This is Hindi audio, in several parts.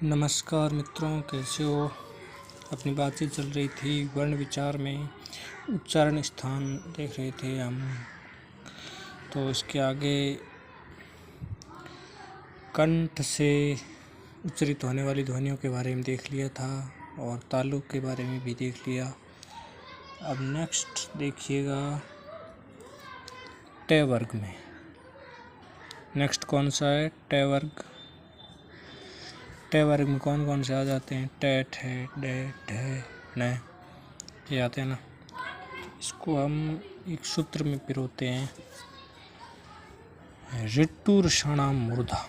नमस्कार मित्रों, कैसे हो। अपनी बातचीत चल रही थी वर्ण विचार में, उच्चारण स्थान देख रहे थे हम। तो इसके आगे कंठ से उच्चारित होने वाली ध्वनियों के बारे में देख लिया था और ताल्लुक के बारे में भी देख लिया। अब नेक्स्ट देखिएगा ट वर्ग में। नेक्स्ट कौन सा है? ट वर्ग। ट वर्ग में कौन कौन से आ जाते हैं? ट, ठ, ड, ढ, न, ये आते हैं ना। इसको हम एक सूत्र में पिरोते हैं, ऋटुर षणाम मूर्धा।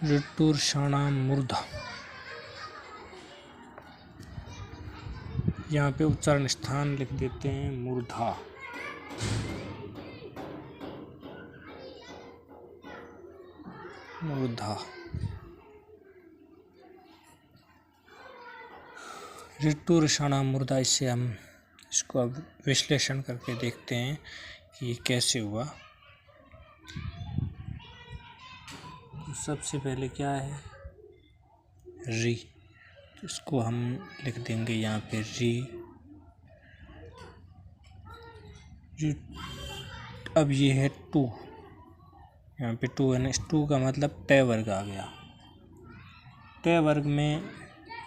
ऋटुर षणाम मूर्धा। यहाँ पे उच्चारण स्थान लिख देते हैं मूर्धा। मूर्धा। ऋटुर षणाम मूर्धा। इससे हम इसको अब विश्लेषण करके देखते हैं कि ये कैसे हुआ। तो सबसे पहले क्या है? री। तो इसको हम लिख देंगे यहाँ पे री। अब ये है टू। यहाँ पे टू है ना, इस टू का मतलब ट वर्ग आ गया। ट वर्ग में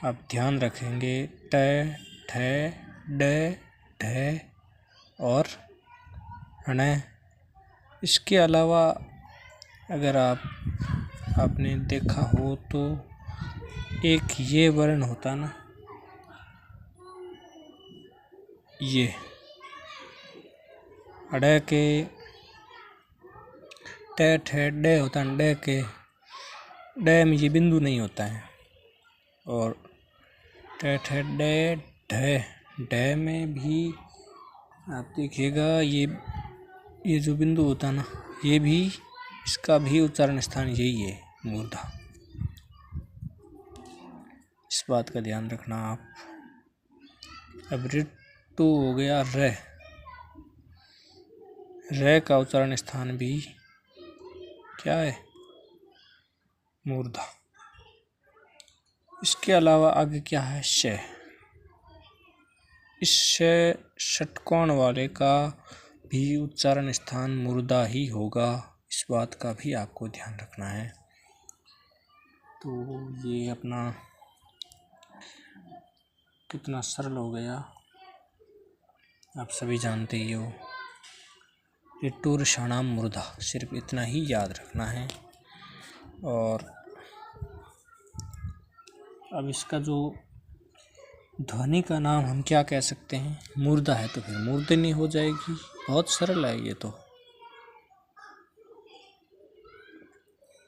आप ध्यान रखेंगे ट, ठ, ड, ढ और ण। इसके अलावा अगर आपने देखा हो तो एक ये वर्ण होता ना, ये अड़ के ट, ठ, ड होता है। ड के ड में ये बिंदु नहीं होता है। और ट, ठ, ड, ढ, ढ में भी आप देखिएगा ये जो बिंदु होता है ना, ये भी, इसका भी उच्चारण स्थान यही है, मूर्धा। इस बात का ध्यान रखना आप। अब ऋतु हो गया र। र का उच्चारण स्थान भी क्या है? मूर्धा। इसके अलावा आगे क्या है? श। इस षटकोण वाले का भी उच्चारण स्थान मूर्धा ही होगा। इस बात का भी आपको ध्यान रखना है। तो ये अपना कितना सरल हो गया, आप सभी जानते ही हो। ऋटुर षणाम मूर्धा, सिर्फ इतना ही याद रखना है। और अब इसका जो ध्वनि का नाम हम क्या कह सकते हैं? मूर्धा है तो फिर मूर्धनी हो जाएगी। बहुत सरल है ये तो।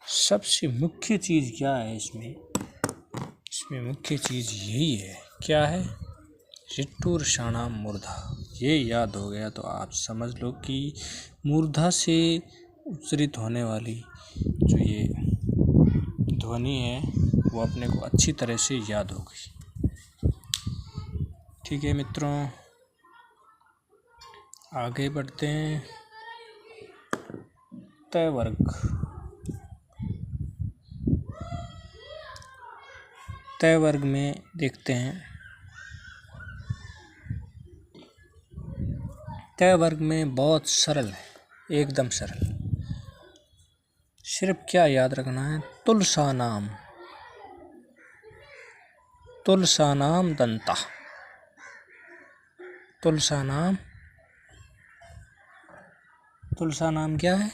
सबसे मुख्य चीज़ क्या है इसमें? इसमें मुख्य चीज़ यही है। क्या है? ऋटुर षणाम मूर्धा। ये याद हो गया तो आप समझ लो कि मूर्धा से उच्चारित होने वाली जो ये ध्वनि है वो अपने को अच्छी तरह से याद हो गई। ठीक है मित्रों, आगे बढ़ते हैं। त वर्ग। त वर्ग में देखते हैं। त वर्ग में बहुत सरल है, एकदम सरल। सिर्फ क्या याद रखना है? तुलसानाम। तुलसानाम दंता। तुलसानाम। तुलसानाम क्या है?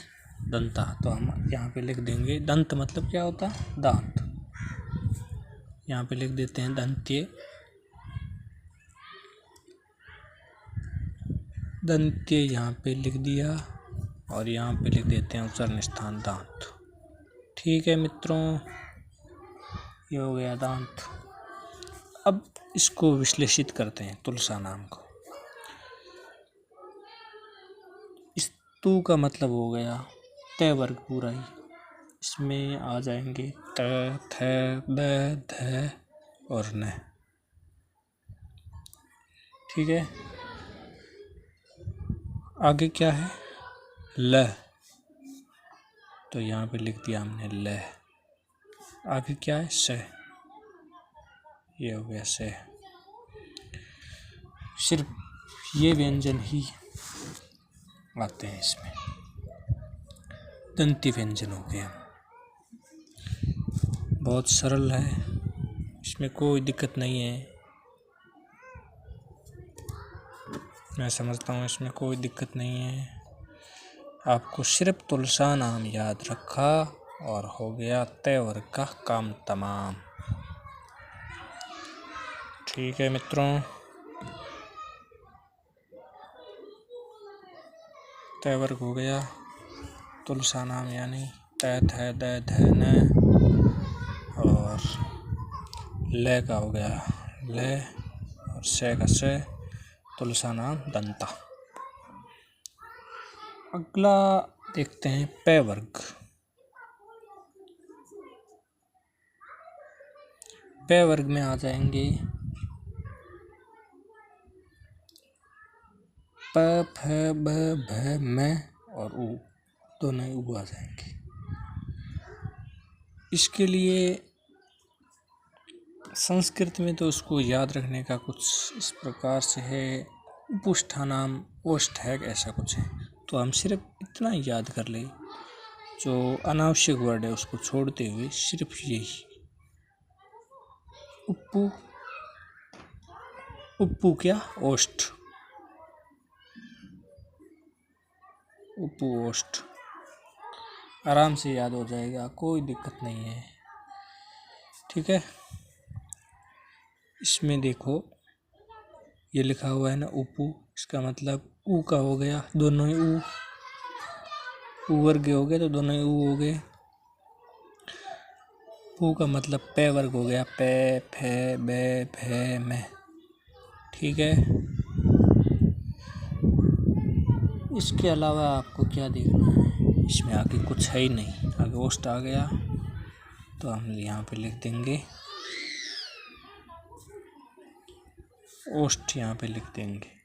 दंता। तो हम यहाँ पे लिख देंगे, दंत मतलब क्या होता है? दांत। यहाँ पे लिख देते हैं दंत्य। दंत्य यहाँ पे लिख दिया और यहाँ पे लिख देते हैं उच्चारण स्थान दांत। ठीक है मित्रों, ये हो गया दांत। अब इसको विश्लेषित करते हैं तुलसानाम को। इस तू का मतलब हो गया त वर्ग पूरा ही। इसमें आ जाएंगे त, थ, ब, ध और न। ठीक है। आगे क्या है, ल, तो यहाँ पे लिख दिया हमने ल। आगे क्या है, स, ये हो गया स। सिर्फ ये व्यंजन ही आते हैं इसमें, दंती व्यंजन हो गया। बहुत सरल है, इसमें कोई दिक्कत नहीं है। मैं समझता हूँ इसमें कोई दिक्कत नहीं है। आपको सिर्फ तुलसा नाम याद रखा और हो गया तय वर्ग का काम तमाम। ठीक है मित्रों, तय वर्ग हो गया, तुलसा नाम यानी तय थ द ध न, और ल का हो गया ल, और से का से, तुलसा नाम दंता। अगला देखते हैं पे वर्ग। पे वर्ग में आ जाएंगे प, फ, ब, भ, म और उ, दोनों ही उ आ जाएंगे। इसके लिए संस्कृत में तो उसको याद रखने का कुछ इस प्रकार से है, उपस्थानाम ओष्ठ है, ऐसा कुछ है। तो हम सिर्फ इतना याद कर ले, जो अनावश्यक वर्ड है उसको छोड़ते हुए सिर्फ यही, उप्पू, उप्पू क्या, ओष्ठ, उप्पू ओष्ठ, आराम से याद हो जाएगा, कोई दिक्कत नहीं है। ठीक है, इसमें देखो ये लिखा हुआ है ना उप्पू, इसका मतलब ऊ का हो गया, दोनों ही ऊ वर्ग हो गए, तो दोनों ही ऊ हो गए। ऊ का मतलब पे वर्ग हो गया, पे, फे, बे, फे, में। ठीक है, इसके अलावा आपको क्या देखना है, इसमें आगे कुछ है ही नहीं। आगे ओष्ठ आ गया तो हम यहाँ पे लिख देंगे ओष्ठ, यहाँ पे लिख देंगे।